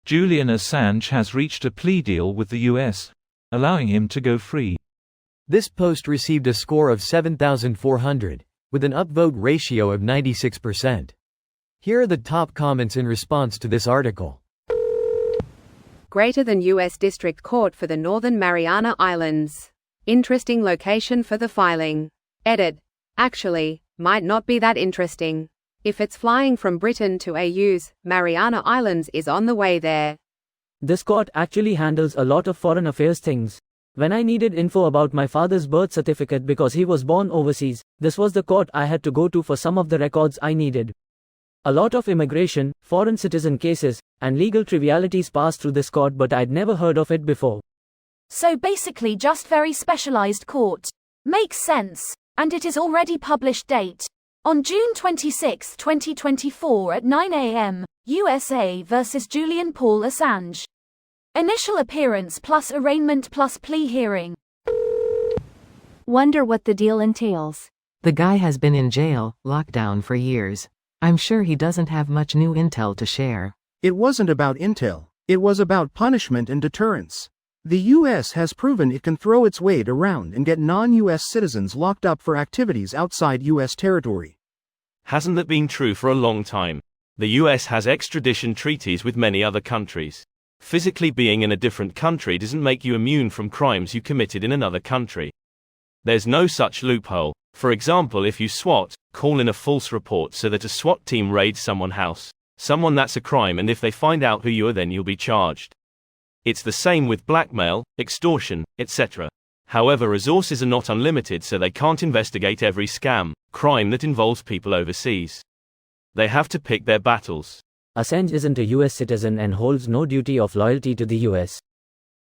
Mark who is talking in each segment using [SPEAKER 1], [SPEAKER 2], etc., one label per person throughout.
[SPEAKER 1] Julian Assange has reached a plea deal with the US, allowing him to go free.
[SPEAKER 2] This post received a score of 7,400, with an upvote ratio of 96%. Here are the top comments in response to this article.
[SPEAKER 3] Greater than U.S. District Court for the Northern Mariana Islands. Interesting location for the filing. Edit. Actually, might not be that interesting. If it's flying from Britain to AU's, Mariana Islands is on the way there.
[SPEAKER 4] This court actually handles a lot of foreign affairs things. When I needed info about my father's birth certificate because he was born overseas, this was the court I had to go to for some of the records I needed. A lot of immigration, foreign citizen cases, and legal trivialities pass through this court, but I'd never heard of it before.
[SPEAKER 5] So basically just very specialized court. Makes sense. And it is already published date. On June 26, 2024 at 9 a.m., USA vs. Julian Paul Assange. Initial appearance plus arraignment plus plea hearing.
[SPEAKER 6] Wonder what the deal entails.
[SPEAKER 7] The guy has been in jail, lockdown for years. I'm sure he doesn't have much new intel to share.
[SPEAKER 8] It wasn't about intel. It was about punishment and deterrence. The US has proven it can throw its weight around and get non-US citizens locked up for activities outside US territory.
[SPEAKER 9] Hasn't that been true for a long time? The US has extradition treaties with many other countries. Physically being in a different country doesn't make you immune from crimes you committed in another country. There's no such loophole. For example, if you call in a false report so that a SWAT team raids someone's house, that's a crime, and if they find out who you are, then you'll be charged. It's the same with blackmail, extortion, etc. However, resources are not unlimited, so they can't investigate every crime that involves people overseas. They have to pick their battles.
[SPEAKER 4] Assange isn't a US citizen and holds no duty of loyalty to the US.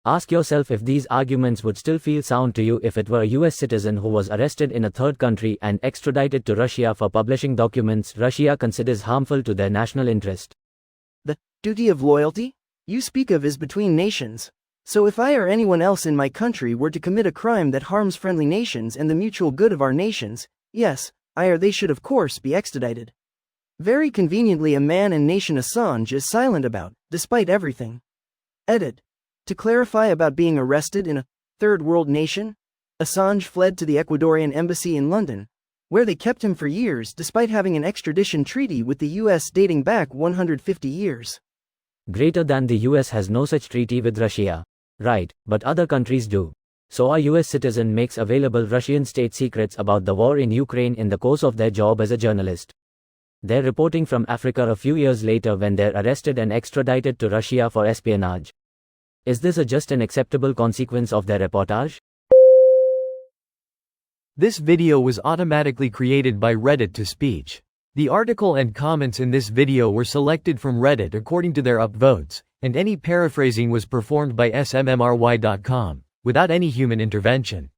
[SPEAKER 4] Ask yourself if these arguments would still feel sound to you if it were a US citizen who was arrested in a third country and extradited to Russia for publishing documents Russia considers harmful to their national interest.
[SPEAKER 10] The duty of loyalty you speak of is between nations. So if I or anyone else in my country were to commit a crime that harms friendly nations and the mutual good of our nations, yes, I or they should of course be extradited. Very conveniently, a man and nation Assange is silent about, despite everything. Edit. To clarify about being arrested in a third world nation, Assange fled to the Ecuadorian embassy in London, where they kept him for years despite having an extradition treaty with the US dating back 150 years.
[SPEAKER 4] Greater than the US has no such treaty with Russia. Right, but other countries do. So a US citizen makes available Russian state secrets about the war in Ukraine in the course of their job as a journalist. They're reporting from Africa a few years later when they're arrested and extradited to Russia for espionage. Is this just an acceptable consequence of their reportage?
[SPEAKER 2] This video was automatically created by Reddit to speech. The article and comments in this video were selected from Reddit according to their upvotes, and any paraphrasing was performed by smmry.com, without any human intervention.